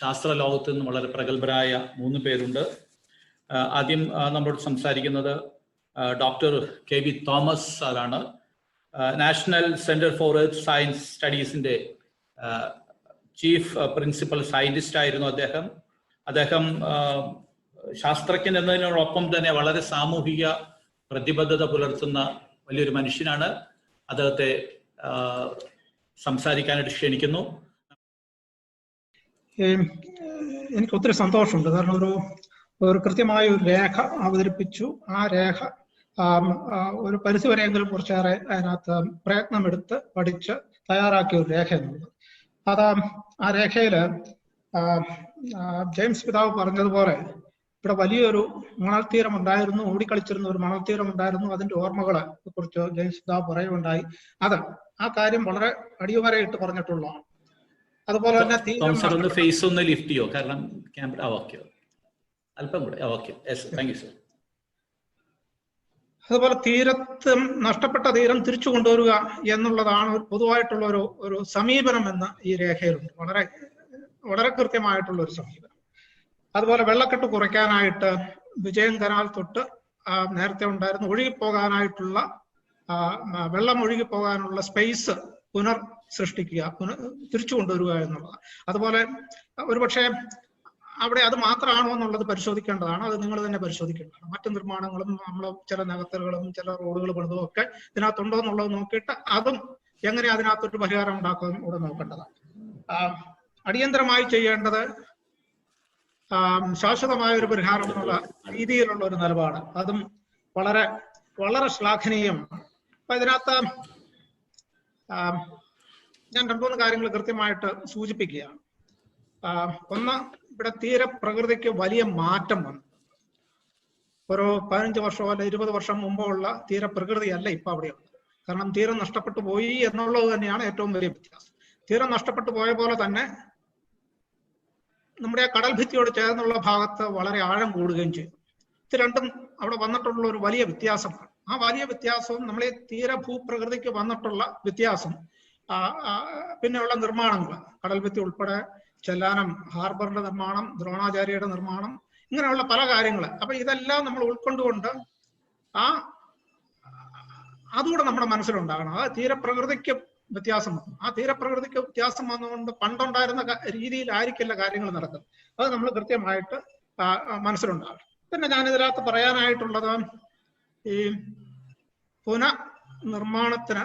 ശാസ്ത്ര ലോകത്ത് നിന്ന് വളരെ പ്രഗത്ഭരായ 3 പേരുണ്ട്. ആദ്യം നമ്മളോട് സംസാരിക്കുന്നത് ഡോക്ടർ KV തോമസ് സാറാണ്. National centre for earth science സ്റ്റഡീസിന്റെ ചീഫ് പ്രിൻസിപ്പൽ സയന്റിസ്റ്റ് ആയിരുന്നു അദ്ദേഹം ശാസ്ത്രജ്ഞൻ എന്നതിനോടൊപ്പം തന്നെ വളരെ സാമൂഹിക പ്രതിബദ്ധത പുലർത്തുന്ന വലിയൊരു മനുഷ്യനാണ്. അദ്ദേഹത്തെ സംസാരിക്കാനായിട്ട് ക്ഷണിക്കുന്നു. എനിക്ക് ഒത്തിരി സന്തോഷമുണ്ട്. കാരണം ഒരു കൃത്യമായ ഒരു രേഖ അവതരിപ്പിച്ചു. ആ രേഖ ഒരു പരിധിവരെയെങ്കിലും കുറച്ചേറെ അതിനകത്ത് പ്രയത്നമെടുത്ത് പഠിച്ച് തയ്യാറാക്കിയ ഒരു രേഖ എന്നുള്ളത്. ആ രേഖയില് ജെയിംസ് പിതാവ് പറഞ്ഞതുപോലെ ഇവിടെ വലിയൊരു മണൽത്തീരം ഉണ്ടായിരുന്നു, ഓടിക്കളിച്ചിരുന്ന ഒരു മണൽത്തീരം ഉണ്ടായിരുന്നു. അതിന്റെ ഓർമ്മകളെ കുറിച്ച് ജെയിംസ് പിതാവ് പറയുകയുണ്ടായി. ആ കാര്യം വളരെ അടിയുവരയിട്ട് പറഞ്ഞിട്ടുള്ളതാണ്. അതുപോലെ തന്നെ ഫേസ് ഒന്ന് ലിഫ്റ്റ് ചെയ്യോ, കാരണം ക്യാമറ അല്പം കൂടെ. അതുപോലെ നഷ്ടപ്പെട്ട തീരം തിരിച്ചു കൊണ്ടുവരിക എന്നുള്ളതാണ് പൊതുവായിട്ടുള്ള ഒരു സമീപനം എന്ന് ഈ രേഖയിലുണ്ട്. വളരെ വളരെ കൃത്യമായിട്ടുള്ള ഒരു സമീപനം. അതുപോലെ വെള്ളക്കെട്ട് കുറയ്ക്കാനായിട്ട് വിജയം കനാൽ തൊട്ട് നേരത്തെ ഉണ്ടായിരുന്ന ഒഴുകിപ്പോകാനായിട്ടുള്ള വെള്ളം ഒഴുകിപ്പോകാനുള്ള സ്പേസ് സൃഷ്ടിക്കുക, തിരിച്ചു കൊണ്ടുവരിക എന്നുള്ളത്. അതുപോലെ ഒരുപക്ഷെ അവിടെ അത് മാത്രമാണോ എന്നുള്ളത് പരിശോധിക്കേണ്ടതാണ്. അത് നിങ്ങൾ തന്നെ പരിശോധിക്കേണ്ടതാണ്. മറ്റു നിർമ്മാണങ്ങളും നമ്മൾ ചില നഗരങ്ങളും ചില റോഡുകൾ പണിതും ഒക്കെ ഇതിനകത്തുണ്ടോ എന്നുള്ളത് നോക്കിയിട്ട് അതും എങ്ങനെ അതിനകത്തൊരു പരിഹാരം ഉണ്ടാക്കുകയും കൂടെ നോക്കേണ്ടതാണ്. അടിയന്തരമായി ചെയ്യേണ്ടത് ശാശ്വതമായ ഒരു പരിഹാരം എന്നുള്ള രീതിയിലുള്ള ഒരു നിലപാട്, അതും വളരെ വളരെ ശ്ലാഘനീയമാണ്. അപ്പൊ ഇതിനകത്ത് ഞാൻ 2-3 കാര്യങ്ങൾ കൃത്യമായിട്ട് സൂചിപ്പിക്കുകയാണ്. ഒന്ന്, ഇവിടെ തീരപ്രകൃതിക്ക് വലിയ മാറ്റം വന്നു. ഒരു 15 വർഷമോ അല്ല 20 വർഷം മുമ്പോ ഉള്ള തീരപ്രകൃതിയല്ല ഇപ്പൊ അവിടെയുള്ളത്. കാരണം തീരം നഷ്ടപ്പെട്ടു പോയി എന്നുള്ളത് തന്നെയാണ് ഏറ്റവും വലിയ വ്യത്യാസം. തീരം നഷ്ടപ്പെട്ടു പോയ പോലെ തന്നെ നമ്മുടെ കടൽ ഭിത്തിയോട് ചേർന്നുള്ള ഭാഗത്ത് വളരെ ആഴം കൂടുകയും ചെയ്തു. ഇത് രണ്ടും അവിടെ വന്നിട്ടുള്ള ഒരു വലിയ വ്യത്യാസമാണ്. ആ വലിയ വ്യത്യാസവും നമ്മളെ തീരഭൂപ്രകൃതിക്ക് വന്നിട്ടുള്ള വ്യത്യാസം, പിന്നെയുള്ള നിർമ്മാണങ്ങൾ, കടൽ ഭിത്തി ഉൾപ്പെടെ ചെല്ലാനം ഹാർബറിന്റെ നിർമ്മാണം, ദ്രോണാചാര്യയുടെ നിർമ്മാണം, ഇങ്ങനെയുള്ള പല കാര്യങ്ങൾ. അപ്പൊ ഇതെല്ലാം നമ്മൾ ഉൾക്കൊണ്ടുകൊണ്ട് അതുകൂടെ നമ്മുടെ മനസ്സിലുണ്ടാകണം. ആ തീരപ്രകൃതിക്ക് വ്യത്യാസം വന്നു. ആ തീരപ്രകൃതിക്ക് വ്യത്യാസം വന്നുകൊണ്ട് പണ്ടുണ്ടായിരുന്ന രീതിയിലായിരിക്കില്ല കാര്യങ്ങൾ നടക്കുന്നത്. അത് നമ്മൾ കൃത്യമായിട്ട് മനസ്സിലുണ്ടാകണം. പിന്നെ ഞാനിതിനകത്ത് പറയാനായിട്ടുള്ളത്, ഈ പുനർനിർമ്മാണത്തിന്,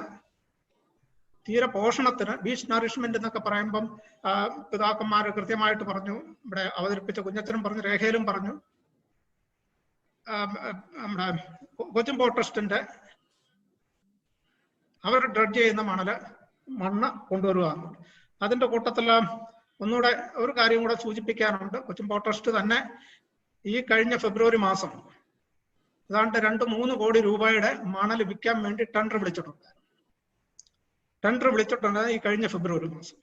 തീരപോഷണത്തിന്, ബീച്ച് നറിഷ്മെന്റ് എന്നൊക്കെ പറയുമ്പം പിതാക്കന്മാര് കൃത്യമായിട്ട് പറഞ്ഞു. ഇവിടെ അവതരിപ്പിച്ച കുഞ്ഞച്ചനും പറഞ്ഞു, രേഖയിലും പറഞ്ഞു. നമ്മുടെ കൊച്ചിൻ പോർട്ട് ട്രസ്റ്റിന്റെ അവർ ഡ്രഡ്ജ് ചെയ്യുന്ന മണ്ണ് കൊണ്ടുവരിക. അതിന്റെ കൂട്ടത്തിൽ ഒന്നുകൂടെ ഒരു കാര്യം കൂടെ സൂചിപ്പിക്കാനുണ്ട്. കൊച്ചിൻ പോർട്ട് ട്രസ്റ്റ് തന്നെ ഈ കഴിഞ്ഞ ഫെബ്രുവരി മാസം ഏതാണ്ട് 2-3 കോടി രൂപയുടെ മണൽ വിൽക്കാൻ വേണ്ടി ടെൻഡർ വിളിച്ചിട്ടുണ്ട്. ഈ കഴിഞ്ഞ ഫെബ്രുവരി മാസം.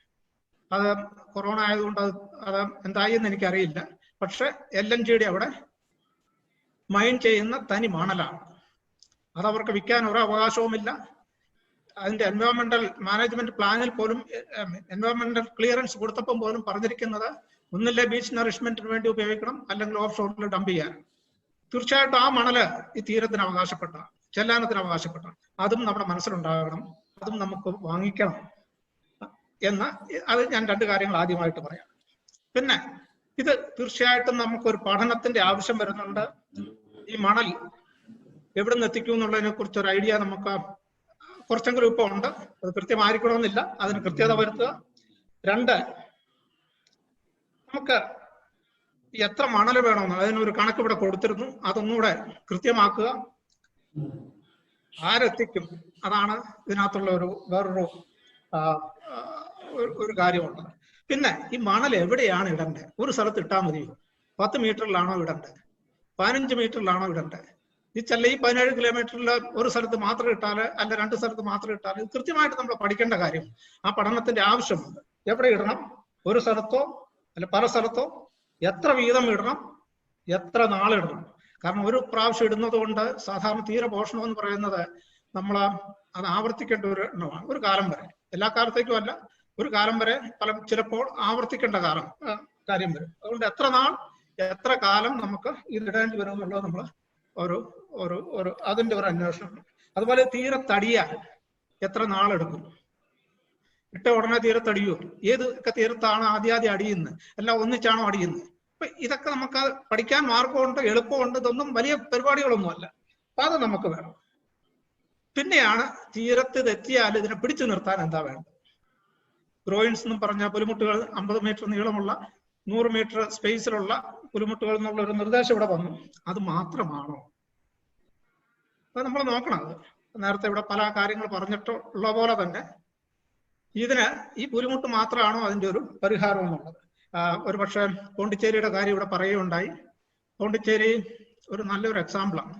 അത് കൊറോണ ആയതുകൊണ്ട് അത് എന്തായി എന്ന് എനിക്കറിയില്ല. പക്ഷെ LNGയുടെ അവിടെ മൈൻ ചെയ്യുന്ന തനി മണലാണ്. അതവർക്ക് വിൽക്കാൻ ഒരു അവകാശവുമില്ല. അതിന്റെ എൻവയോൺമെന്റൽ മാനേജ്മെന്റ് പ്ലാനിൽ പോലും, എൻവയോൺമെന്റൽ ക്ലിയറൻസ് കൊടുത്തപ്പം പോലും പറഞ്ഞിരിക്കുന്നത് ഒന്നില്ലേ ബീച്ച് നറിഷ്മെന്റിന് വേണ്ടി ഉപയോഗിക്കണം, അല്ലെങ്കിൽ ഓഫ് ഷോറിൽ ഡംപ് ചെയ്യാൻ. തീർച്ചയായിട്ടും ആ മണല് ഈ തീരത്തിന് അവകാശപ്പെട്ട, ചെല്ലാനത്തിന് അവകാശപ്പെട്ട, അതും നമ്മുടെ മനസ്സിലുണ്ടാകണം. അതും നമുക്ക് വാങ്ങിക്കണം എന്ന് അത് ഞാൻ 2 കാര്യങ്ങൾ ആദ്യമായിട്ട് പറയാം. പിന്നെ ഇത് തീർച്ചയായിട്ടും നമുക്കൊരു പഠനത്തിന്റെ ആവശ്യം വരുന്നുണ്ട്. ഈ മണൽ എവിടെ നിന്ന് എത്തിക്കും എന്നുള്ളതിനെ കുറിച്ചൊരു ഐഡിയ നമുക്ക് കുറച്ചെങ്കിലും ഇപ്പൊ ഉണ്ട്. അത് കൃത്യമായിരിക്കണമെന്നില്ല, അതിന് കൃത്യത വരുത്തുക. 2, നമുക്ക് എത്ര മണൽ വേണമെന്ന് അതിനൊരു കണക്ക് ഇവിടെ കൊടുത്തിരുന്നു. അതൊന്നുകൂടെ കൃത്യമാക്കുക. ആരെത്തിക്കും, അതാണ് ഇതിനകത്തുള്ള വേറൊരു കാര്യമുണ്ട്. പിന്നെ ഈ മണൽ എവിടെയാണ് ഇടണ്ടേ? ഒരു സ്ഥലത്ത് ഇട്ടാൽ മതിയോ? 10 മീറ്ററിലാണോ ഇടണ്ടേ? 15 മീറ്ററിലാണോ ഇടണ്ടേ? ഈ 17 കിലോമീറ്ററിൽ ഒരു സ്ഥലത്ത് മാത്രം ഇട്ടാല്, അല്ല 2 സ്ഥലത്ത് മാത്രം ഇട്ടാല്, ഇത് കൃത്യമായിട്ട് നമ്മൾ പഠിക്കേണ്ട കാര്യം. ആ പഠനത്തിന്റെ ആവശ്യമുണ്ട്. എവിടെ ഇടണം, ഒരു സ്ഥലത്തോ അല്ല പല സ്ഥലത്തോ, എത്ര വീതം ഇടണം, എത്ര നാളിടണം. കാരണം ഒരു പ്രാവശ്യം ഇടുന്നത് കൊണ്ട് സാധാരണ തീരപോഷണം എന്ന് പറയുന്നത് നമ്മൾ അത് ആവർത്തിക്കേണ്ട ഒരു എണ്ണമാണ്. ഒരു കാലം വരെ, എല്ലാ കാലത്തേക്കും അല്ല, ഒരു കാലം വരെ ചിലപ്പോൾ ആവർത്തിക്കേണ്ട കാലം കാര്യം വരും. അതുകൊണ്ട് എത്ര കാലം നമുക്ക് ഇതിടേണ്ടി വരും എന്നുള്ളത് നമ്മൾ ഒരു അതിന്റെ ഒരു അന്വേഷണം. അതുപോലെ തീരത്തടിയാൻ എത്ര നാളെടുക്കും? ഇട്ട ഉടനെ തീരത്തടിയോ? ഏതൊക്കെ തീരത്താണ് ആദ്യം അടിയുന്നത്? എല്ലാം ഒന്നിച്ചാണോ അടിയുന്നത്? അപ്പൊ ഇതൊക്കെ നമുക്ക് പഠിക്കാൻ മാർഗമുണ്ട്, എളുപ്പമുണ്ട്. ഇതൊന്നും വലിയ പരിപാടികളൊന്നുമല്ല. അപ്പൊ അത് നമുക്ക് വേണം. പിന്നെയാണ് തീരത്ത് തെറ്റിയാൽ ഇതിനെ പിടിച്ചു നിർത്താൻ എന്താ വേണ്ടത്? ഗ്രോയിൻസ് എന്നും പറഞ്ഞ പുലിമുട്ടുകൾ 50 മീറ്റർ നീളമുള്ള 100 മീറ്റർ സ്പേസിലുള്ള പുലിമുട്ടുകൾ എന്നുള്ള ഒരു നിർദ്ദേശം ഇവിടെ വന്നു. അത് മാത്രമാണോ? അത് നമ്മൾ നോക്കണം. അത് നേരത്തെ ഇവിടെ പല കാര്യങ്ങൾ പറഞ്ഞിട്ടുള്ള പോലെ തന്നെ ഈ പുലിമുട്ട് മാത്രമാണോ അതിന്റെ ഒരു പരിഹാരം എന്നുള്ളത്? ഒരു പക്ഷേ പോണ്ടിച്ചേരിയുടെ കാര്യം ഇവിടെ പറയുകയുണ്ടായി. പോണ്ടിച്ചേരി ഒരു നല്ലൊരു എക്സാമ്പിളാണ്.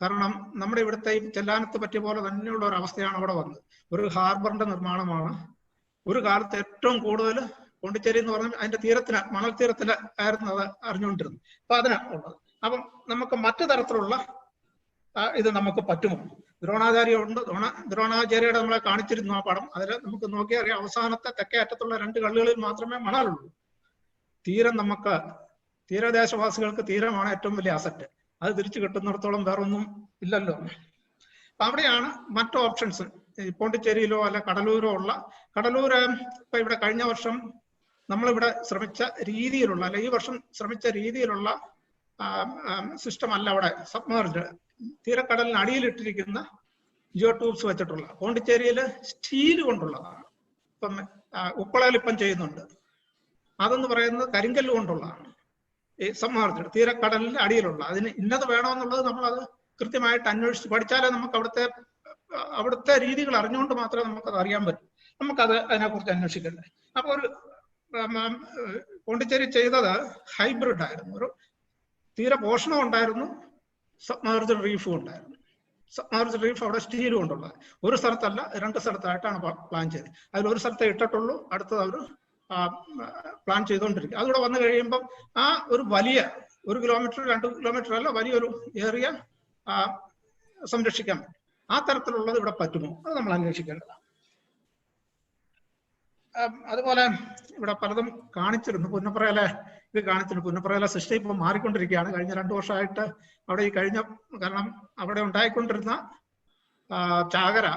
കാരണം നമ്മുടെ ഇവിടുത്തെ ഈ ചെല്ലാനത്ത് പറ്റിയ പോലെ തന്നെയുള്ള ഒരു അവസ്ഥയാണ് അവിടെ വന്നത്. ഒരു ഹാർബറിന്റെ നിർമ്മാണമാണ്. ഒരു കാലത്ത് ഏറ്റവും കൂടുതൽ പോണ്ടിച്ചേരി എന്ന് പറഞ്ഞാൽ അതിന്റെ തീരത്തിന്, മണൽ തീരത്തിൽ ആയിരുന്നു അത് അറിഞ്ഞുകൊണ്ടിരുന്നത്. അപ്പൊ അതിനാ ഉള്ളത്. അപ്പം നമുക്ക് മറ്റു തരത്തിലുള്ള ഇത് നമുക്ക് പറ്റുമോ? ദ്രോണാചാര്യമുണ്ട്. ദ്രോണാചാര്യയുടെ നമ്മളെ കാണിച്ചിരുന്നു ആ പടം. അതിൽ നമുക്ക് നോക്കിയാൽ അറിയാം, അവസാനത്തെ തെക്കേ അറ്റത്തുള്ള 2 കള്ളുകളിൽ മാത്രമേ മണലുള്ളൂ. തീരദേശവാസികൾക്ക് തീരമാണ് ഏറ്റവും വലിയ അസറ്റ്. അത് തിരിച്ചു കിട്ടുന്നിടത്തോളം വേറൊന്നും ഇല്ലല്ലോ. അപ്പൊ അവിടെയാണ് മറ്റു ഓപ്ഷൻസ്. പോണ്ടിച്ചേരിയിലോ അല്ല കടലൂരോ കടലൂര് ഇപ്പൊ ഇവിടെ കഴിഞ്ഞ വർഷം നമ്മളിവിടെ ശ്രമിച്ച രീതിയിലുള്ള, അല്ല ഈ വർഷം ശ്രമിച്ച രീതിയിലുള്ള സിസ്റ്റം അല്ല അവിടെ സബ്മേർജ്ഡ്. തീരക്കടലിന് അടിയിലിട്ടിരിക്കുന്ന ജിയോ ട്യൂബ്സ് വെച്ചിട്ടുള്ള. പോണ്ടിച്ചേരിയിൽ സ്റ്റീൽ കൊണ്ടുള്ളതാണ്. ഇപ്പം ഉപ്പളയിൽ ഇപ്പം ചെയ്യുന്നുണ്ട്. അതെന്ന് പറയുന്നത് കരിങ്കല്ല് കൊണ്ടുള്ളതാണ്. ഈ സബ്മേർജ്ഡ് തീരക്കടലിന്റെ അടിയിലുള്ള. അതിന് ഇന്നത് വേണമെന്നുള്ളത് നമ്മളത് കൃത്യമായിട്ട് അന്വേഷിച്ച് പഠിച്ചാലേ നമുക്ക് അവിടുത്തെ രീതികൾ അറിഞ്ഞുകൊണ്ട് മാത്രമേ നമുക്കത് അറിയാൻ പറ്റൂ. നമുക്കത് അതിനെക്കുറിച്ച് അന്വേഷിക്കണ്ടേ. അപ്പൊ ഒരു പോണ്ടിച്ചേരി ചെയ്തത് ഹൈബ്രിഡ് ആയിരുന്നു. ഒരു തീരപോഷണം ഉണ്ടായിരുന്നു, സബ്മേർജ്ഡ് റീഫും ഉണ്ടായിരുന്നു. സബ്മേർജ്ഡ് റീഫ് അവിടെ സ്റ്റീൽ കൊണ്ടുള്ളത്. ഒരു സ്ഥലത്തല്ല, 2 സ്ഥലത്തായിട്ടാണ് പ്ലാൻ ചെയ്തത്. അതിൽ ഒരു സ്ഥലത്തെ ഇട്ടിട്ടുള്ളൂ, അടുത്തത് അവർ പ്ലാൻ ചെയ്തുകൊണ്ടിരിക്കും. അതുകൂടെ വന്നു കഴിയുമ്പം ഒരു വലിയ 1 കിലോമീറ്റർ 2 കിലോമീറ്റർ അല്ല, വലിയൊരു ഏറിയ സംരക്ഷിക്കാൻ പറ്റും. ആ തരത്തിലുള്ളത് ഇവിടെ പറ്റുമോ? അത് നമ്മൾ അന്വേഷിക്കേണ്ടതാണ്. അതുപോലെ ഇവിടെ പലതും കാണിച്ചിരുന്നു. പുന്നപ്രയിലെ ഇത് കാണിച്ചിരുന്നു. പുന്നപ്രയിലെ സിസ്റ്റം ഇപ്പം മാറിക്കൊണ്ടിരിക്കുകയാണ്. കഴിഞ്ഞ 2 വർഷമായിട്ട് അവിടെ കാരണം അവിടെ ഉണ്ടായിക്കൊണ്ടിരുന്ന ചാകര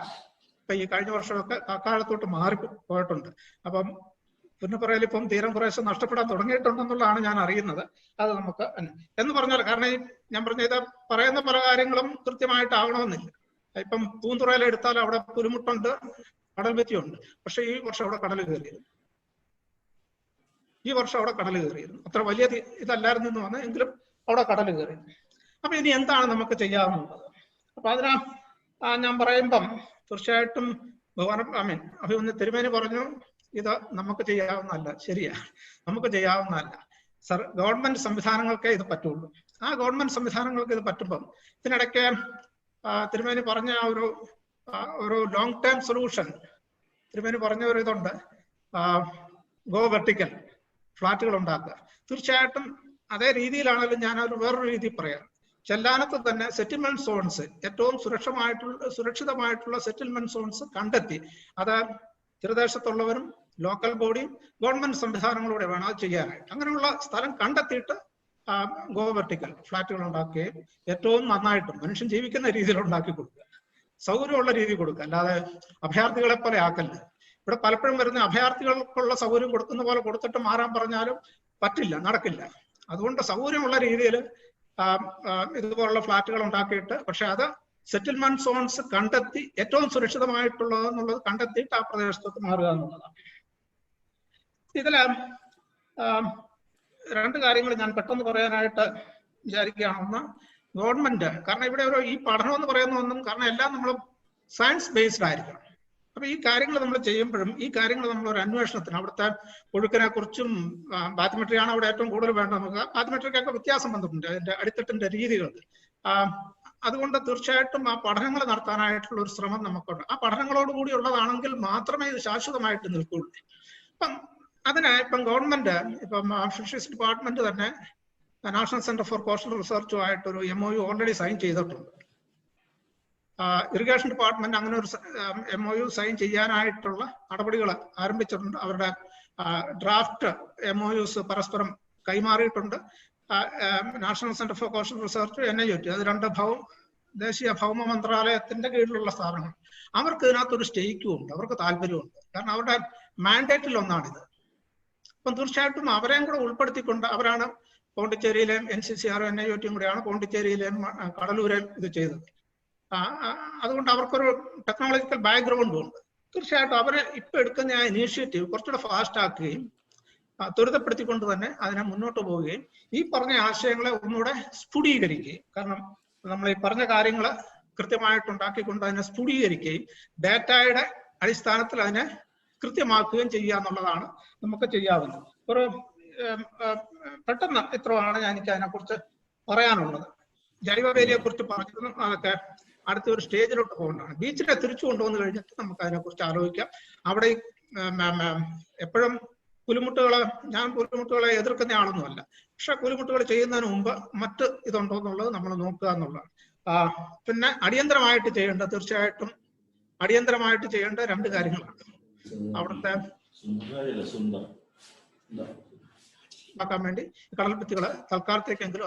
ഇപ്പൊ ഈ കഴിഞ്ഞ വർഷമൊക്കെ കാക്കാലത്തോട്ട് പോയിട്ടുണ്ട്. അപ്പം പുന്നപ്രയിൽ ഇപ്പം തീരം കുറേശ്ശെ നഷ്ടപ്പെടാൻ തുടങ്ങിയിട്ടുണ്ടെന്നുള്ളതാണ് ഞാൻ അറിയുന്നത്. അത് നമുക്ക് എന്ന് പറഞ്ഞാൽ, കാരണം ഞാൻ പറഞ്ഞ ഇത് പറയുന്ന പല കാര്യങ്ങളും കൃത്യമായിട്ടാവണമെന്നില്ല. ഇപ്പം പൂന്തുറയിൽ എടുത്താൽ അവിടെ പുലിമുട്ടുണ്ട്, കടൽ ഭിത്തിയുണ്ട്. പക്ഷെ ഈ വർഷം അവിടെ കടൽ കയറിയിരുന്നു. അത്ര വലിയ ഇതല്ലായിരുന്നു എന്ന് പറഞ്ഞാൽ എങ്കിലും അവിടെ കടൽ കയറിയിരുന്നു. അപ്പൊ ഇനി എന്താണ് നമുക്ക് ചെയ്യാവുന്നത്? അപ്പൊ അതിനാ ഞാൻ പറയുമ്പം തീർച്ചയായിട്ടും അഭിമന്യ തിരുമേനി പറഞ്ഞു ഇത് നമുക്ക് ചെയ്യാവുന്നതല്ല. ശരിയാ, നമുക്ക് ചെയ്യാവുന്നതല്ല. ഗവൺമെന്റ് സംവിധാനങ്ങൾക്കേ ഇത് പറ്റുള്ളൂ. ആ ഗവൺമെന്റ് സംവിധാനങ്ങൾക്ക് ഇത് പറ്റുമ്പം ഇതിനിടയ്ക്ക് തിരുമേനി പറഞ്ഞ ഒരു ലോങ് ടേം സൊല്യൂഷൻ തിരുമേനി പറഞ്ഞ ഒരു ഇതുണ്ട്, ഗോ വെർട്ടിക്കൽ ഫ്ലാറ്റുകൾ ഉണ്ടാക്കുക. തീർച്ചയായിട്ടും അതേ രീതിയിലാണെങ്കിലും ഞാൻ വേറൊരു രീതി പറയാം. ചെല്ലാനത്ത് തന്നെ സെറ്റിൽമെന്റ് സോൺസ്, ഏറ്റവും സുരക്ഷിതമായിട്ടുള്ള സെറ്റിൽമെന്റ് സോൺസ് കണ്ടെത്തി, അത് തീരദേശത്തുള്ളവരും ലോക്കൽ ബോഡിയും ഗവൺമെന്റ് സംവിധാനങ്ങളൂടെ വേണം അത് ചെയ്യാനായിട്ട്. അങ്ങനെയുള്ള സ്ഥലം കണ്ടെത്തിയിട്ട് ഗോ വെർട്ടിക്കൽ ഫ്ലാറ്റുകൾ ഉണ്ടാക്കുകയും ഏറ്റവും നന്നായിട്ടും മനുഷ്യൻ ജീവിക്കുന്ന രീതിയിൽ ഉണ്ടാക്കി കൊടുക്കുക, സൗകര്യമുള്ള രീതി കൊടുക്കുക. അല്ലാതെ അഭയാർത്ഥികളെ പോലെ ആക്കല്ല. ഇവിടെ പലപ്പോഴും വരുന്ന അഭയാർത്ഥികൾക്കുള്ള സൗകര്യം കൊടുക്കുന്ന പോലെ കൊടുത്തിട്ട് മാറാൻ പറഞ്ഞാലും പറ്റില്ല, നടക്കില്ല. അതുകൊണ്ട് സൗകര്യമുള്ള രീതിയിൽ ഇതുപോലുള്ള ഫ്ലാറ്റുകൾ ഉണ്ടാക്കിയിട്ട്, പക്ഷെ അത് സെറ്റിൽമെന്റ് സോൺസ് കണ്ടെത്തി ഏറ്റവും സുരക്ഷിതമായിട്ടുള്ളതെന്നുള്ളത് കണ്ടെത്തിയിട്ട് ആ പ്രദേശത്തേക്ക് മാറുക എന്നുള്ളതാണ്. ഇതില് 2 കാര്യങ്ങൾ ഞാൻ പെട്ടെന്ന് പറയാനായിട്ട് വിചാരിക്കുകയാണ്. ഒന്ന്, ഗവൺമെന്റ്, കാരണം ഇവിടെ ഈ പഠനം എന്ന് പറയുന്ന ഒന്നും, കാരണം എല്ലാം നമ്മൾ സയൻസ് ബേസ്ഡ് ആയിരിക്കണം. അപ്പൊ ഈ കാര്യങ്ങൾ നമ്മൾ ചെയ്യുമ്പോഴും ഈ കാര്യങ്ങൾ നമ്മൾ ഒരു അന്വേഷണത്തിന്, അവിടുത്തെ ഒഴുക്കിനെ കുറിച്ചും ബാത്മെട്രിയാണ് അവിടെ ഏറ്റവും കൂടുതൽ വേണ്ടത്. നമുക്ക് ബാത്മെട്രിക്കൊക്കെ വ്യത്യാസം വന്നിട്ടുണ്ട് അതിന്റെ അടിത്തട്ടിന്റെ രീതികൾ. അതുകൊണ്ട് തീർച്ചയായിട്ടും ആ പഠനങ്ങൾ നടത്താനായിട്ടുള്ള ഒരു ശ്രമം നമുക്കുണ്ട്. ആ പഠനങ്ങളോട് കൂടി ഉള്ളതാണെങ്കിൽ മാത്രമേ ഇത് ശാശ്വതമായിട്ട് നിൽക്കുള്ളൂ. അപ്പം ഇപ്പം ഗവൺമെന്റ്, ഇപ്പം ഫിഷറീസ് ഡിപ്പാർട്ട്മെന്റ് തന്നെ നാഷണൽ സെന്റർ ഫോർ കോസ്റ്റൽ റിസർച്ചുമായിട്ടൊരു MOU ഓൾറെഡി സൈൻ ചെയ്തിട്ടുണ്ട്. ഇറിഗേഷൻ ഡിപ്പാർട്ട്മെന്റ് അങ്ങനെ ഒരു MOU സൈൻ ചെയ്യാനായിട്ടുള്ള നടപടികൾ ആരംഭിച്ചിട്ടുണ്ട്. അവരുടെ ഡ്രാഫ്റ്റ് MOUs പരസ്പരം കൈമാറിയിട്ടുണ്ട്. National centre for coastal research, NIOT, അത് രണ്ട് ദേശീയ ഭൗമ മന്ത്രാലയത്തിന്റെ കീഴിലുള്ള സ്ഥാപനങ്ങൾ. അവർക്ക് ഇതിനകത്തൊരു സ്റ്റേക്കും ഉണ്ട്, അവർക്ക് താല്പര്യമുണ്ട്. കാരണം അവരുടെ മാൻഡേറ്റിൽ ഒന്നാണിത്. അപ്പം തീർച്ചയായിട്ടും അവരെയും കൂടെ ഉൾപ്പെടുത്തിക്കൊണ്ട് അവരാണ് പോണ്ടിച്ചേരിയിലെയും NCCR NIOTയും കൂടെയാണ് പോണ്ടിച്ചേരിയിലെയും കടലൂരെയും ഇത് ചെയ്തത്. അതുകൊണ്ട് അവർക്കൊരു ടെക്നോളജിക്കൽ ബാക്ക്ഗ്രൗണ്ടും ഉണ്ട്. തീർച്ചയായിട്ടും അവരെ ഇപ്പൊ എടുക്കുന്ന ആ ഇനീഷ്യേറ്റീവ് കുറച്ചുകൂടെ ഫാസ്റ്റ് ആക്കുകയും ത്വരിതപ്പെടുത്തിക്കൊണ്ട് തന്നെ അതിനെ മുന്നോട്ട് പോവുകയും ഈ പറഞ്ഞ ആശയങ്ങളെ ഒന്നുകൂടെ സ്ഫുടീകരിക്കുകയും, കാരണം നമ്മൾ ഈ പറഞ്ഞ കാര്യങ്ങൾ കൃത്യമായിട്ടുണ്ടാക്കിക്കൊണ്ട് അതിനെ സ്ഫുടീകരിക്കുകയും ഡാറ്റയുടെ അടിസ്ഥാനത്തിൽ അതിനെ കൃത്യമാക്കുകയും ചെയ്യുക എന്നുള്ളതാണ് നമുക്ക് ചെയ്യാവുന്നത്. ഒരു പെട്ടെന്ന് ഇത്രയാണ് എനിക്ക് അതിനെക്കുറിച്ച് പറയാനുള്ളത്. ജൈവവേലിയെ കുറിച്ച് പറഞ്ഞിരുന്നു, അതൊക്കെ അടുത്ത ഒരു സ്റ്റേജിലോട്ട് പോകേണ്ടതാണ്. ബീച്ചിനെ തിരിച്ചു കൊണ്ടുവന്ന് കഴിഞ്ഞിട്ട് നമുക്ക് അതിനെക്കുറിച്ച് ആലോചിക്കാം. അവിടെ എപ്പോഴും ഞാൻ പുലിമുട്ടുകളെ എതിർക്കുന്ന ആളൊന്നുമല്ല. പക്ഷെ പുലിമുട്ടുകൾ ചെയ്യുന്നതിന് മുമ്പ് മറ്റ് ഇതുണ്ടോ എന്നുള്ളത് നമ്മൾ നോക്കുക എന്നുള്ളതാണ്. പിന്നെ തീർച്ചയായിട്ടും അടിയന്തരമായിട്ട് ചെയ്യേണ്ട രണ്ട് കാര്യങ്ങളാണ്. അവിടുത്തെ ആക്കാൻ വേണ്ടി കടൽഭിത്തികള് തൽക്കാലത്തേക്കെങ്കിലും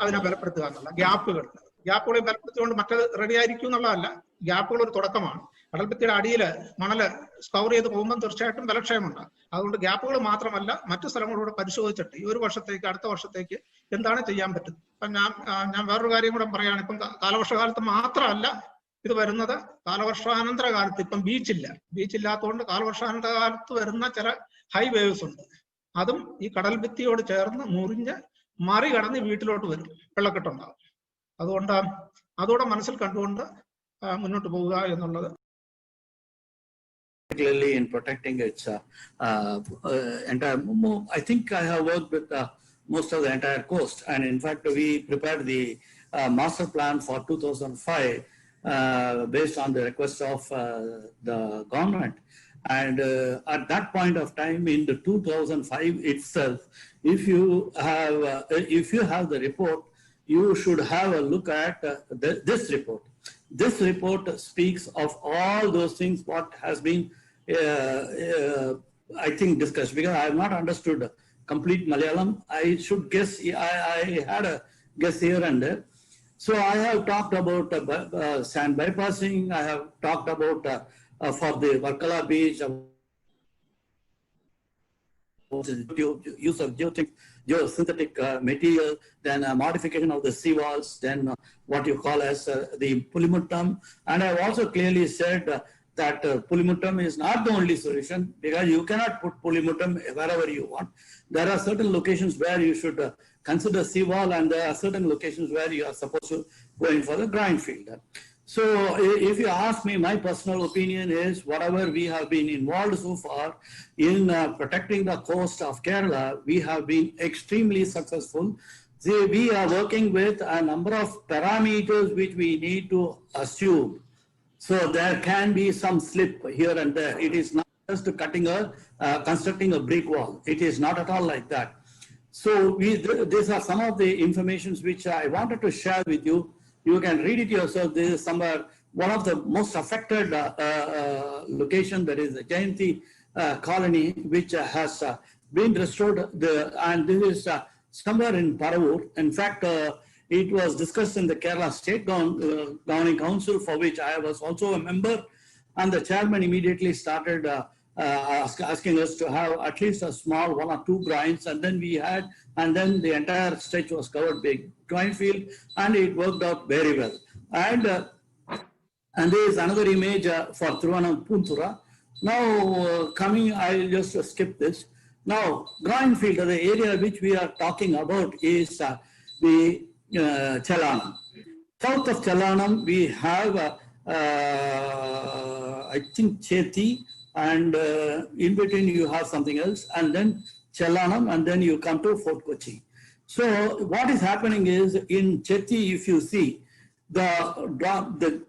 അതിനെ ബലപ്പെടുത്തുക എന്നുള്ള ഗ്യാപ്പുകൾ ബലപ്പെടുത്തിക്കൊണ്ട് മറ്റത് റെഡി ആയിരിക്കും എന്നുള്ളതല്ല. ഗ്യാപ്പുകൾ ഒരു തുടക്കമാണ്. കടൽഭിത്തിയുടെ അടിയിൽ മണല് സ്കവർ ചെയ്ത് പോകുമ്പോൾ തീർച്ചയായിട്ടും ബലക്ഷയമുണ്ട്. അതുകൊണ്ട് ഗ്യാപ്പുകൾ മാത്രമല്ല മറ്റു സ്ഥലങ്ങളൂടെ പരിശോധിച്ചിട്ട് ഈ ഒരു വർഷത്തേക്ക് അടുത്ത വർഷത്തേക്ക് എന്താണ് ചെയ്യാൻ പറ്റുന്നത്. ഇപ്പം ഞാൻ വേറൊരു കാര്യം കൂടെ പറയുകയാണ്. ഇപ്പം കാലവർഷകാലത്ത് മാത്രമല്ല ഇത് വരുന്നത്, കാലവർഷാനന്തര കാലത്ത് ഇപ്പം ബീച്ചില്ലാത്തതുകൊണ്ട് കാലവർഷാനന്തര കാലത്ത് വരുന്ന ചില ഹൈ വേവ്സ് ഉണ്ട്. അതും ഈ കടൽ ഭിത്തിയോട് ചേർന്ന് മുറിഞ്ഞ് മറികടന്ന് വീട്ടിലോട്ട് വരും, വെള്ളക്കെട്ടുണ്ടാകും. അതുകൊണ്ട് അതോടെ മനസ്സിൽ കണ്ടുകൊണ്ട് മുന്നോട്ട് പോവുക എന്നുള്ളത്. Particularly in protecting its entire, I think I have worked with most of the entire coast, and in fact we prepared the master plan for 2005 based on the request of the government. And at that point of time, in the 2005 itself, if you have the report, you should have a look at this report. This report speaks of all those things what has been, I think, discussed. Because I have not understood complete Malayalam, I should guess. I had a guess here and there. So I have talked about sand bypassing. I have talked about for the Varkala beach, use of geosynthetic material, then modification of the seawalls, then what you call as the Pulimuttam. And I have also clearly said that Pulimuttam is not the only solution, because you cannot put Pulimuttam wherever you want. There are certain locations where you should consider seawall, and there are certain locations where you are supposed to go in for the grind field. So if you ask me, my personal opinion is whatever we have been involved so far in protecting the coast of Kerala, we have been extremely successful. See, we are working with a number of parameters which we need to assume. So there can be some slip here and there. It is not just constructing a brick wall. It is not at all like that. So these are some of the informations which I wanted to share with you. You can read it yourself. This is somewhere one of the most affected location, that is the Jayanti colony, which has been restored. And this is somewhere in Paravur. In fact, it was discussed in the Kerala State Governing Council, for which I was also a member. And the chairman immediately started asking us to have at least a small 1 or 2 grinds, and then we had, and then the entire stretch was covered by grind field, and it worked out very well. And there is another image for Thiruvanam Puntura. Now I'll just skip this. Now grind field, the area which we are talking about is the Chellanam. South of Chellanam we have I think Chethi, and in between you have something else, and then Chellanam, and then you come to Fort Kochi. So what is happening is, in Chethi, if you see the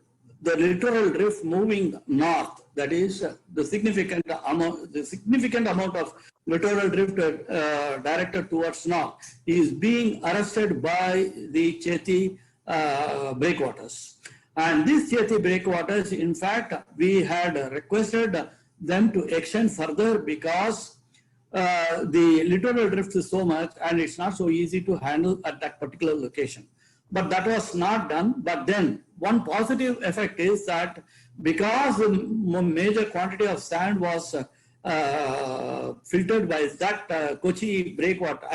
littoral drift moving north, that is the significant amount of littoral drift directed towards north is being arrested by the Chethi breakwaters. And these Chethi breakwaters, in fact, we had requested them to extend further, because the littoral drift is so much and it's not so easy to handle at that particular location. But that was not done. But then one positive effect is that because the major quantity of sand was filtered by that Kochi breakwater,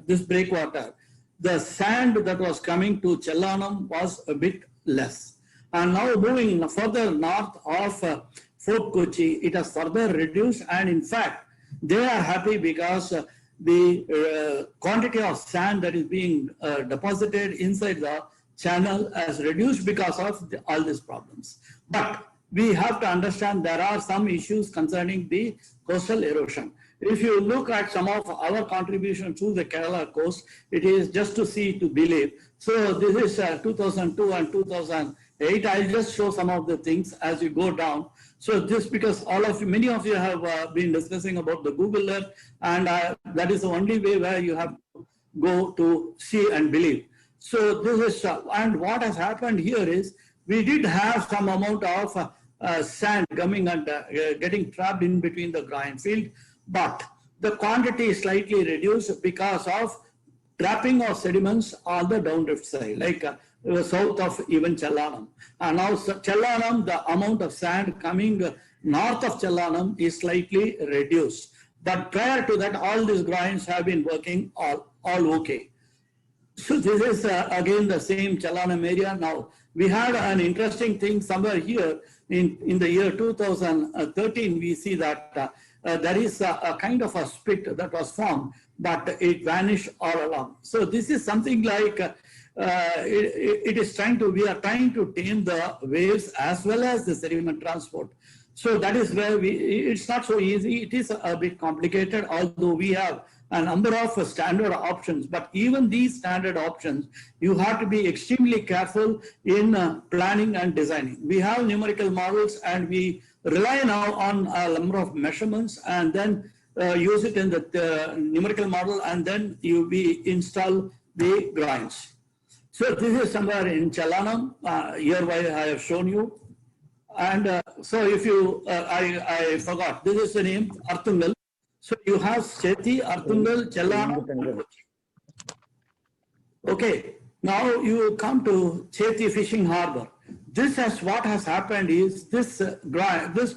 this breakwater, the sand that was coming to Chellanam was a bit less. And now moving further north of Fort Kochi, it has further reduced, and in fact, they are happy because the quantity of sand that is being deposited inside the channel has reduced because of all these problems. But we have to understand there are some issues concerning the coastal erosion. If you look at some of our contributions to the Kerala coast, it is just to see to believe. So this is 2002 and 2008. I'll just show some of the things as you go down. So this because many of you have been discussing about the Google Earth, and that is the only way where you have to go to see and believe. So this is, and what has happened here is we did have some amount of sand coming and getting trapped in between the ground field, but the quantity is slightly reduced because of trapping of sediments on the downdrift side, like south of even Chellanam. And now Chellanam, the amount of sand coming north of Chellanam is slightly reduced. But prior to that, all these grounds have been working all okay. So this is again the same Chellanam area. Now we had an interesting thing somewhere here in the year 2013. We see that there is a kind of a split that was formed, but it vanished all along. So this is something like we are trying to tame the waves as well as the sediment transport. So that is where it's not so easy. It is a bit complicated, although we have a number of standard options. But even these standard options, you have to be extremely careful in planning and designing. We have numerical models and we rely now on a number of measurements and then use it in the numerical model, and then we install the grounds. So this is somewhere in Chellanam, hereby I have shown you. And so if you, I forgot, this is the name, Arthungal. So you have Chethi, Arthungal, Chellanam. Okay, now you come to Chethi Fishing Harbor. What has happened is this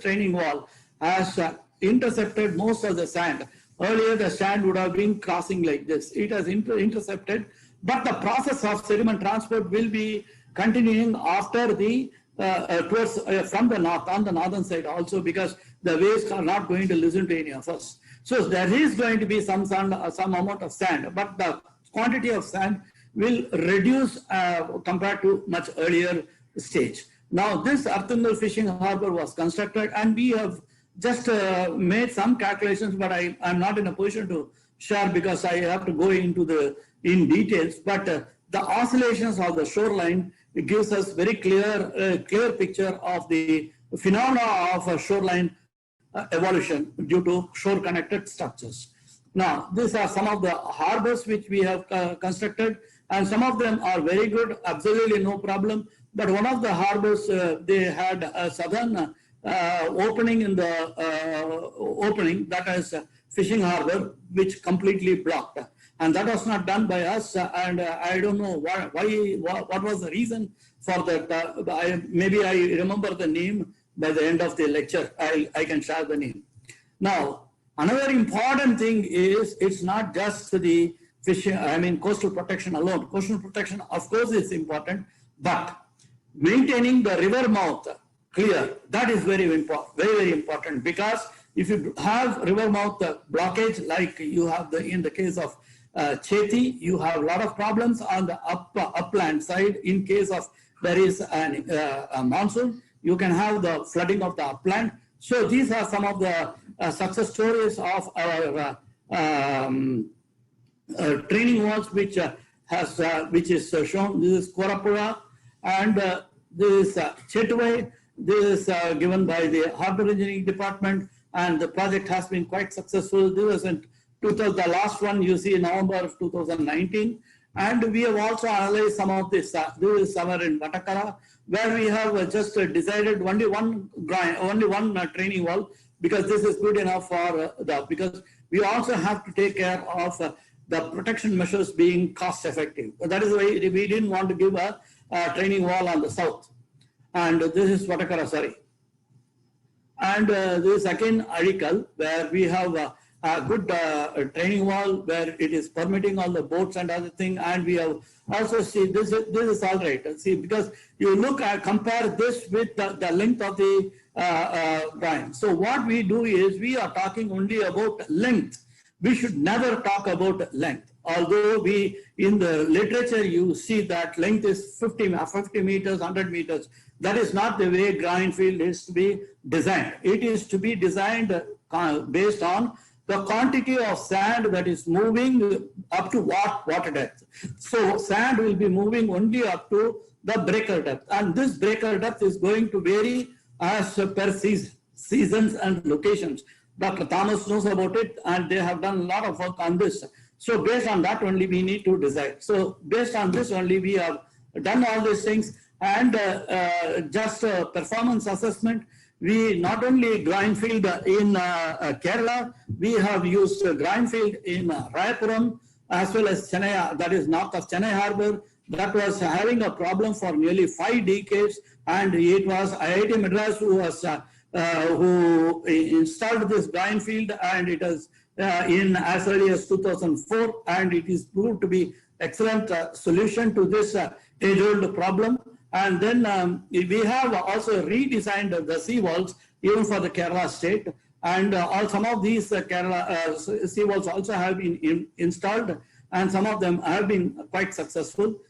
training wall has intercepted most of the sand. Earlier the sand would have been crossing like this. It has intercepted, but the process of sediment transport will be continuing after the from the north, on the northern side also, because the waves are not going to listen to any of us. So there is going to be some amount of sand, but the quantity of sand will reduce compared to much earlier stage. Now this Arthungal Fishing Harbor was constructed, and we have just made some calculations, but I'm not in a position to share because I have to go into in details. But the oscillations of the shoreline, it gives us very clear picture of the phenomena of shoreline evolution due to shore connected structures. Now these are some of the harbors which we have constructed, and some of them are very good, absolutely no problem. But one of the harbors, they had a southern opening in the opening, that is fishing harbor, which completely blocked. And that was not done by us, and I don't know what was the reason for that. Maybe I remember the name by the end of the lecture. I can share the name. Now, another important thing is it's not just the fishing, coastal protection alone. Coastal protection, of course, is important, but maintaining the river mouth clear, that is very important, because if you have river mouth blockage like you have in the case of Chethi, you have a lot of problems on the upland side. In case of there is a monsoon, you can have the flooding of the upland. So these are some of the success stories of our training walls, which is shown. This is Korapura, and this is Chetway. This is given by the Harbour Engineering Department, and the project has been quite successful. This was in the last one you see in November of 2019. And we have also analyzed some of this. This is somewhere in Vatakara, where we have just decided only one training wall because this is good enough for because we also have to take care of the protection measures being cost effective. That is why we didn't want to give a training wall on the south. And this is Vatakarasari. And this is again Arikal, where we have a good training wall where it is permitting all the boats and other thing. And we have also see this is all right. See, because you look at compare this with the length of the line. So what we do is we are talking only about length. We should never talk about length. Although we, in the literature, you see that length is 50 meters, 100 meters. That is not the way ground field is to be designed. It is to be designed based on the quantity of sand that is moving up to what water depth. So sand will be moving only up to the breaker depth. And this breaker depth is going to vary as per seasons and locations. Dr. Thomas knows about it, and they have done a lot of work on this. So based on that only we need to decide. So based on this only we have done all these things, and just performance assessment. We not only Grindfield in Kerala, we have used Grindfield in Rayapuram as well as Chennai, that is north of Chennai Harbour. That was having a problem for nearly 5 decades, and it was IIT Madras who was who installed this Grindfield, and it is in as early as 2004, and it is proved to be excellent solution to this age-old problem. And then we have also redesigned the sea walls even for the Kerala state, and some of these Kerala sea walls also have been installed, and some of them have been quite successful.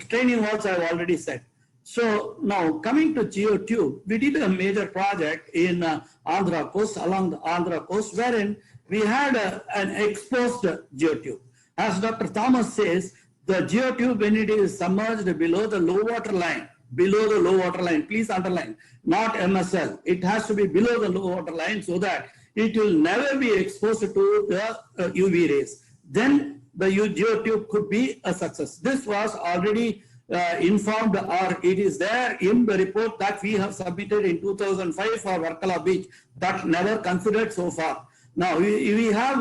Training walls I have already said. So now coming to geotube, we did a major project in Andhra coast, along the Andhra coast, wherein we had an exposed geotube. As Dr. Thomas says, the geotube, when it is submerged below the low water line, please underline, not MSL. It has to be below the low water line so that it will never be exposed to the UV rays. Then the geotube could be a success. This was already informed, or it is there in the report that we have submitted in 2005 for Varkala Beach, but never considered so far. Now we have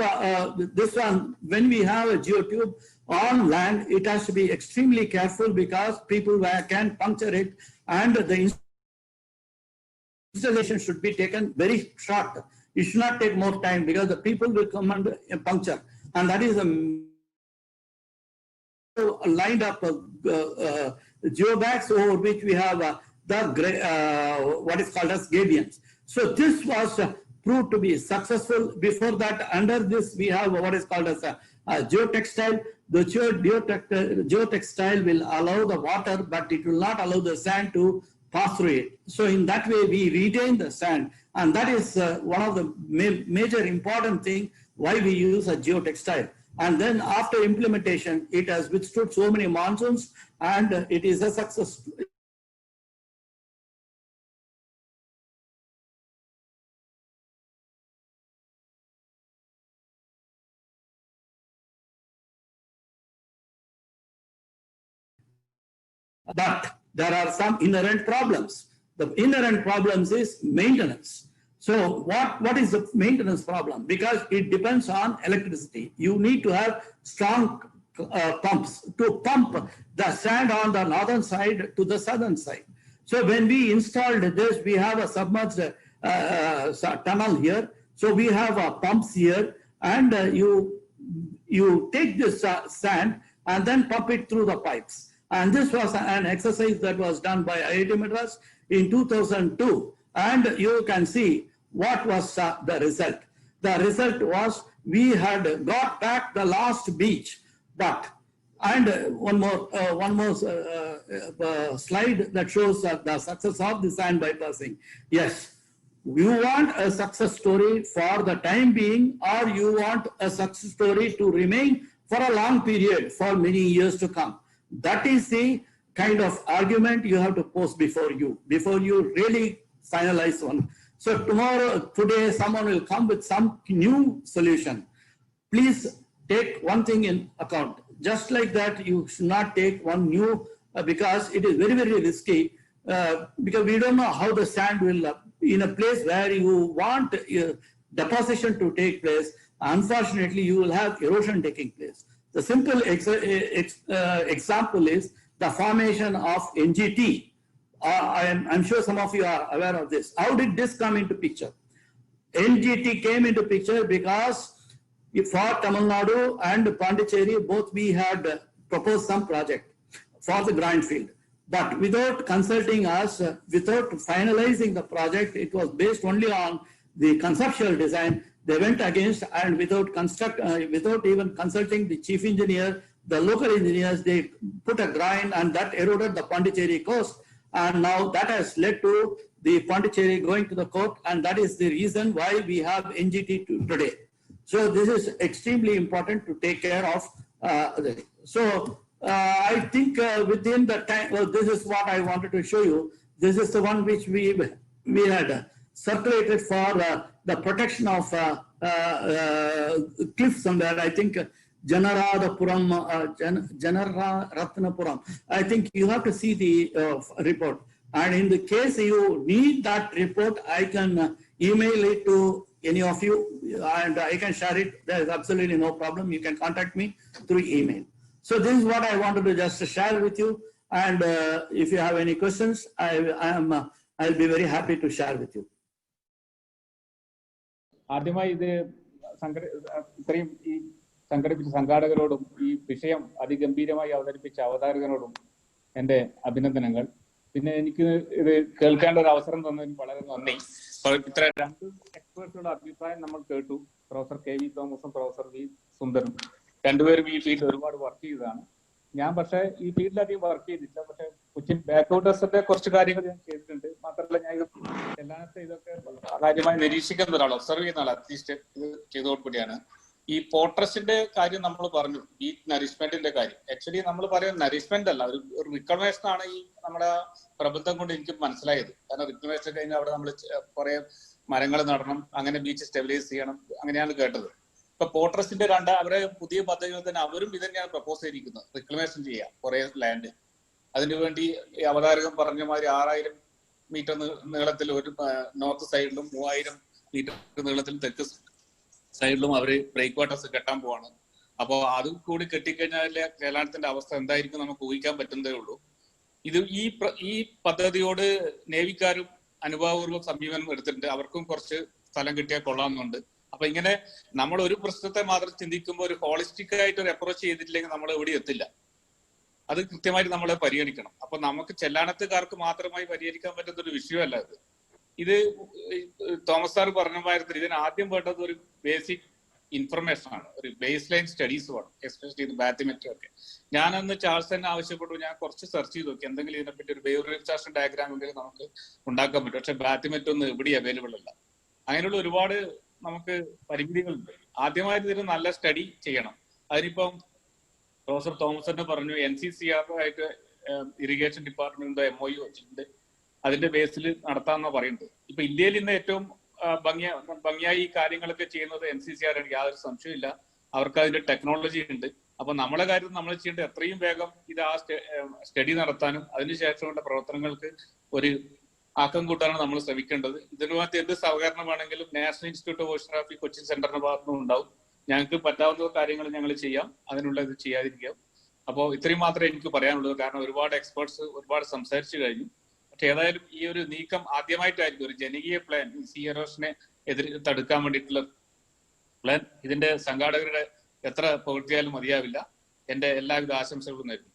this one, when we have a geotube on land, it has to be extremely careful because people can puncture it, and the installation should be taken very short. It should not take more time because the people will come and puncture, and that is a lined up geobags over which we have what is called as gradients. So this was proved to be successful. Before that, under this we have what is called as a geotextile. The geotextile will allow the water, but it will not allow the sand to pass through it. So in that way we retain the sand, and that is one of the major important thing why we use a geotextile. And then after implementation, it has withstood so many monsoons, and it is a success. But there are some inherent problems. The inherent problems is maintenance. So what is the maintenance problem? Because it depends on electricity. You need to have strong pumps to pump the sand on the northern side to the southern side. So when we installed this, we have a submerged tunnel here. So we have pumps here, and you take this sand and then pump it through the pipes. And this was an exercise that was done by IIT Madras in 2002. And you can see what was the result. The result was we had got back the lost beach, but, and one more slide that shows the success of the sand bypassing. Yes, you want a success story for the time being, or you want a success story to remain for a long period, for many years to come. That is the kind of argument you have to pose before you really finalize one. So today, someone will come with some new solution. Please take one thing in account. Just like that, you should not take one new because it is very, very risky. because we don't know how the sand will, in a place where you want deposition to take place, unfortunately, you will have erosion taking place. The simple example is the formation of NGT. I'm sure some of you are aware of this. How did this come into picture? NGT came into picture because for Tamil Nadu and Pondicherry, both we had proposed some project for the grindfield. But without consulting us, without finalizing the project, it was based only on the conceptual design. They went against, and without even consulting the chief engineer, the local engineers, they put a grind, and that eroded the Pondicherry coast. And now that has led to the Pondicherry going to the court, and that is the reason why we have NGT today. So this is extremely important to take care of. I think within the time, well, this is what I wanted to show you. This is the one which we had circulated for the protection of cliffs somewhere. I think Janarathnapuram. I think you have to see the report. And in the case you need that report, I can email it to any of you, and I can share it. There is absolutely no problem. You can contact me through email. So this is what I wanted to just share with you. And if you have any questions, I'll be very happy to share with you. ആദ്യമായി ഇത് ഇത്രയും ഈ സംഘടിപ്പിച്ച സംഘാടകരോടും ഈ വിഷയം അതിഗംഭീരമായി അവതരിപ്പിച്ച അവതാരകനോടും എൻ്റെ അഭിനന്ദനങ്ങൾ. പിന്നെ എനിക്ക് ഇത് കേൾക്കേണ്ട ഒരു അവസരം തന്നതിന് വളരെ നന്ദി. ഇത്ര രണ്ട് എക്സ്പേർട്ടുകളുടെ അഭിപ്രായം നമ്മൾ കേട്ടു. പ്രൊഫസർ KV തോമസും പ്രൊഫസർ V സുന്ദറും രണ്ടുപേരും ഈ ഫീൽഡിൽ ഒരുപാട് വർക്ക് ചെയ്തതാണ്. ഞാൻ പക്ഷേ ഈ ഫീൽഡിലധികം വർക്ക് ചെയ്തില്ല. പക്ഷെ കൊച്ചിൻ ബാക്ക്വാട്ടേഴ്സിന്റെ കുറച്ച് കാര്യങ്ങൾ ഞാൻ ചെയ്തിട്ടുണ്ട്. മാത്രമല്ല ഞാൻ ചെല്ലാനത്തെ ഇതൊക്കെ കാര്യമായി നിരീക്ഷിക്കുന്ന ഒരാൾ, ഒബ്സർവ് ചെയ്യുന്ന ആൾ, അറ്റ്ലീസ്റ്റ് ഇത് ചെയ്തോടുകൂടിയാണ്. ഈ പോട്രസിന്റെ കാര്യം നമ്മൾ പറഞ്ഞു, ഈ നറിഷ്മെന്റിന്റെ കാര്യം. ആക്ച്വലി നമ്മൾ പറയുന്നത് നറിഷ്മെന്റ് അല്ല, ഒരു റിക്കഗ്നേഷൻ ആണ് ഈ നമ്മുടെ പ്രബന്ധം കൊണ്ട് എനിക്ക് മനസ്സിലായത്. കാരണം റിക്കഗ്നേഷൻ കഴിഞ്ഞാൽ അവിടെ നമ്മൾ കുറെ മരങ്ങൾ നടണം, അങ്ങനെ ബീച്ച് സ്റ്റെബിലൈസ് ചെയ്യണം, അങ്ങനെയാണ് കേട്ടത്. ഇപ്പൊ പോട്രസിന്റെ അവരുടെ പുതിയ പദ്ധതികൾ തന്നെ അവരും ഇത് തന്നെയാണ് പ്രപ്പോസ് ചെയ്തിരിക്കുന്നത്, റിക്ലമേഷൻ ചെയ്യാം കുറെ ലാൻഡ്. അതിനുവേണ്ടി അവതാരകൻ പറഞ്ഞ മാതിരി 6000 മീറ്റർ നീളത്തിൽ ഒരു നോർത്ത് സൈഡിലും 3000 മീറ്റർ നീളത്തിൽ തെക്ക് സൈഡിലും അവര് ബ്രേക്ക് വാട്ടേഴ്സ് കെട്ടാൻ പോവാണ്. അപ്പോൾ അതും കൂടി കെട്ടിക്കഴിഞ്ഞാൽ കേരളത്തിന്റെ അവസ്ഥ എന്തായിരിക്കും നമുക്ക് ഊഹിക്കാൻ പറ്റുന്നതേ ഉള്ളൂ. ഇത് ഈ പദ്ധതിയോട് നേവിക്കാരും അനുഭാവപൂർവ്വം സമീപനം എടുത്തിട്ടുണ്ട്. അവർക്കും കുറച്ച് സ്ഥലം കിട്ടിയാൽ കൊള്ളാമെന്നുണ്ട്. അപ്പൊ ഇങ്ങനെ നമ്മൾ ഒരു പ്രശ്നത്തെ മാത്രം ചിന്തിക്കുമ്പോൾ ഒരു ഹോളിസ്റ്റിക് ആയിട്ട് ഒരു അപ്രോച്ച് ചെയ്തിട്ടില്ലെങ്കിൽ നമ്മൾ എവിടെ എത്തില്ല. അത് കൃത്യമായിട്ട് നമ്മൾ പരിഗണിക്കണം. അപ്പൊ നമുക്ക് ചെല്ലാനത്തുകാർക്ക് മാത്രമായി പരിഹരിക്കാൻ പറ്റുന്ന ഒരു വിഷയമല്ല ഇത്. ഇത് തോമസ് സാർ പറഞ്ഞ മാതിരി ഇതിന് ആദ്യം വേണ്ടത് ഒരു ബേസിക് ഇൻഫർമേഷൻ ആണ്, ഒരു ബേസ് ലൈൻ സ്റ്റഡീസ് വേണം, എസ്പെഷ്യലി ഇത് ബാത്തിമെട്രി ഒക്കെ. ഞാനന്ന് ചാൾസ് തന്നെ ആവശ്യപ്പെട്ടു, ഞാൻ കുറച്ച് സെർച്ച് ചെയ്ത് നോക്കി എന്തെങ്കിലും ഇതിനെപ്പറ്റി ഒരു ബേവ് റിഫ്രാക്ഷൻ ഡയഗ്രാം എങ്കിലും നമുക്ക് ഉണ്ടാക്കാൻ പറ്റും. പക്ഷെ ബാത്തിമെറ്റ് ഒന്നും എവിടെ അവൈലബിൾ അല്ല. അങ്ങനെയുള്ള ഒരുപാട് നമുക്ക് പരിമിതികളുണ്ട്. ആദ്യമായിട്ട് ഇതിന് നല്ല സ്റ്റഡി ചെയ്യണം. അതിനിപ്പം പ്രൊഫസർ തോമസ് തന്നെ പറഞ്ഞു, NCCR ആയിട്ട് ഇറിഗേഷൻ ഡിപ്പാർട്ട്മെന്റ് MOU വെച്ചിട്ടുണ്ട്, അതിന്റെ ബേസിൽ നടത്താമെന്നാണ് പറയുന്നത്. ഇപ്പൊ ഇന്ത്യയിൽ ഇന്ന് ഏറ്റവും ഭംഗിയായി ഈ കാര്യങ്ങളൊക്കെ ചെയ്യുന്നത് NCCR ആണ്, യാതൊരു സംശയമില്ല. അവർക്ക് അതിന്റെ ടെക്നോളജി ഉണ്ട്. അപ്പൊ നമ്മളെ കാര്യം നമ്മൾ ചെയ്യേണ്ടത് എത്രയും വേഗം ഇത് ആ സ്റ്റഡി നടത്താനും അതിനുശേഷമുള്ള പ്രവർത്തനങ്ങൾക്ക് ഒരു ആക്കം കൂട്ടാനാണ് നമ്മൾ ശ്രമിക്കേണ്ടത്. ഇതിനുമായിട്ട് എന്ത് സഹകരണം വേണമെങ്കിലും national institute of oceanography Cochin സെന്ററിന്റെ ഭാഗത്തുനിന്നും ഉണ്ടാവും. ഞങ്ങൾക്ക് പറ്റാവുന്ന കാര്യങ്ങൾ ഞങ്ങൾ ചെയ്യാം, അതിനുള്ള ഇത് ചെയ്യാതിരിക്കാം. അപ്പോൾ ഇത്രയും മാത്രമേ എനിക്ക് പറയാനുള്ളൂ. കാരണം ഒരുപാട് എക്സ്പേർട്സ് ഒരുപാട് സംസാരിച്ചു കഴിഞ്ഞു. പക്ഷെ ഏതായാലും ഈ ഒരു നീക്കം ആദ്യമായിട്ടായിരിക്കും ഒരു ജനകീയ പ്ലാൻ, സീ എറോഷനെ തടുക്കാൻ വേണ്ടിയിട്ടുള്ള പ്ലാൻ. ഇതിന്റെ സംഘാടകരുടെ എത്ര പ്രവൃത്തിയാലും മതിയാവില്ല. എന്റെ എല്ലാവിധ ആശംസകളും നേരുന്നു.